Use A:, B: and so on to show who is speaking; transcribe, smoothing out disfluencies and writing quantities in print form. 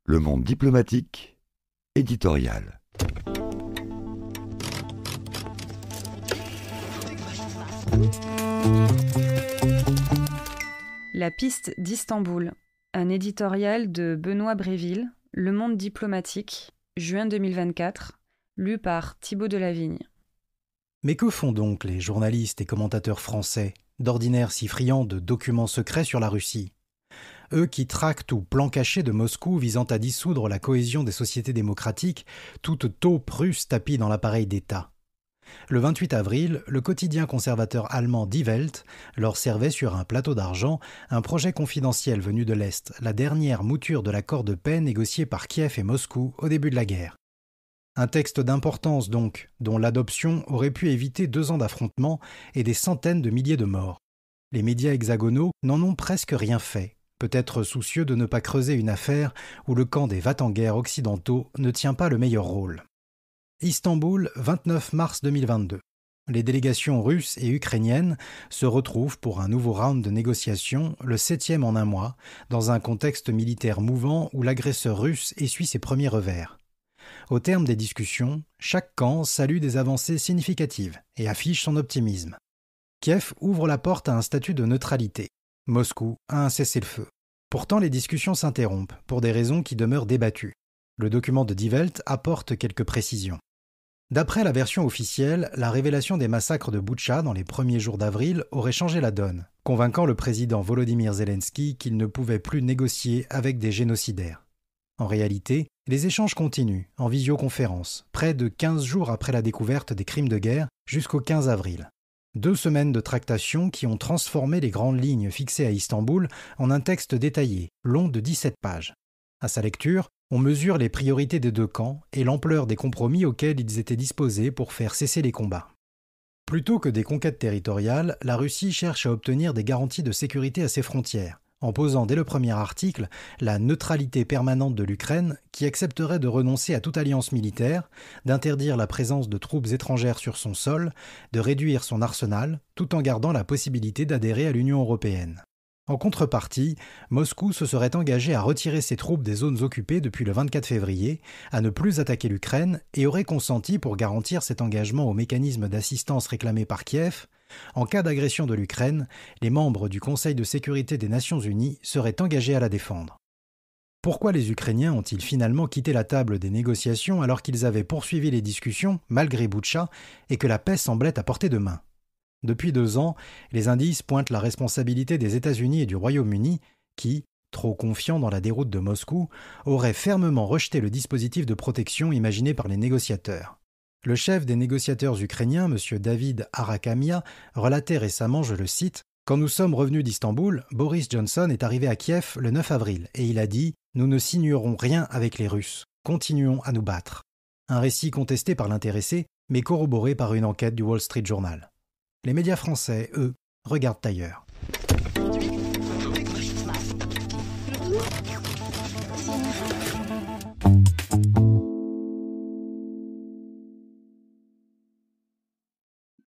A: Le monde diplomatique, éditorial.
B: La piste d'Istanbul, un éditorial de Benoît Bréville, Le Monde diplomatique, juin 2024, lu par Thibaut Delavigne.
C: Mais que font donc les journalistes et commentateurs français, d'ordinaire si friands de documents secrets sur la Russie ? Eux qui tractent ou plans cachés de Moscou visant à dissoudre la cohésion des sociétés démocratiques, toute taupe russe tapie dans l'appareil d'État. Le 28 avril, le quotidien conservateur allemand Die Welt leur servait sur un plateau d'argent un projet confidentiel venu de l'Est, la dernière mouture de l'accord de paix négocié par Kiev et Moscou au début de la guerre. Un texte d'importance donc, dont l'adoption aurait pu éviter 2 ans d'affrontements et des centaines de milliers de morts. Les médias hexagonaux n'en ont presque rien fait, peut-être soucieux de ne pas creuser une affaire où le camp des va-t-en-guerre occidentaux ne tient pas le meilleur rôle. Istanbul, 29 mars 2022. Les délégations russes et ukrainiennes se retrouvent pour un nouveau round de négociations, le 7e en un mois, dans un contexte militaire mouvant où l'agresseur russe essuie ses premiers revers. Au terme des discussions, chaque camp salue des avancées significatives et affiche son optimisme. Kiev ouvre la porte à un statut de neutralité. Moscou a un cessez-le-feu. Pourtant, les discussions s'interrompent pour des raisons qui demeurent débattues. Le document de Die Welt apporte quelques précisions. D'après la version officielle, la révélation des massacres de Boutcha dans les premiers jours d'avril aurait changé la donne, convainquant le président Volodymyr Zelensky qu'il ne pouvait plus négocier avec des génocidaires. En réalité, les échanges continuent, en visioconférence, près de 15 jours après la découverte des crimes de guerre, jusqu'au 15 avril. 2 semaines de tractations qui ont transformé les grandes lignes fixées à Istanbul en un texte détaillé, long de 17 pages. À sa lecture, on mesure les priorités des 2 camps et l'ampleur des compromis auxquels ils étaient disposés pour faire cesser les combats. Plutôt que des conquêtes territoriales, la Russie cherche à obtenir des garanties de sécurité à ses frontières, en posant dès le premier article la neutralité permanente de l'Ukraine qui accepterait de renoncer à toute alliance militaire, d'interdire la présence de troupes étrangères sur son sol, de réduire son arsenal, tout en gardant la possibilité d'adhérer à l'Union européenne. En contrepartie, Moscou se serait engagé à retirer ses troupes des zones occupées depuis le 24 février, à ne plus attaquer l'Ukraine et aurait consenti pour garantir cet engagement au mécanisme d'assistance réclamé par Kiev. En cas d'agression de l'Ukraine, les membres du Conseil de sécurité des Nations Unies seraient engagés à la défendre. Pourquoi les Ukrainiens ont-ils finalement quitté la table des négociations alors qu'ils avaient poursuivi les discussions, malgré Boutcha, et que la paix semblait à portée de main ? Depuis 2 ans, les indices pointent la responsabilité des États-Unis et du Royaume-Uni qui, trop confiants dans la déroute de Moscou, auraient fermement rejeté le dispositif de protection imaginé par les négociateurs. Le chef des négociateurs ukrainiens, M. David Arakamia, relatait récemment, je le cite, « Quand nous sommes revenus d'Istanbul, Boris Johnson est arrivé à Kiev le 9 avril et il a dit « Nous ne signerons rien avec les Russes, continuons à nous battre ». Un récit contesté par l'intéressé, mais corroboré par une enquête du Wall Street Journal. Les médias français, eux, regardent ailleurs.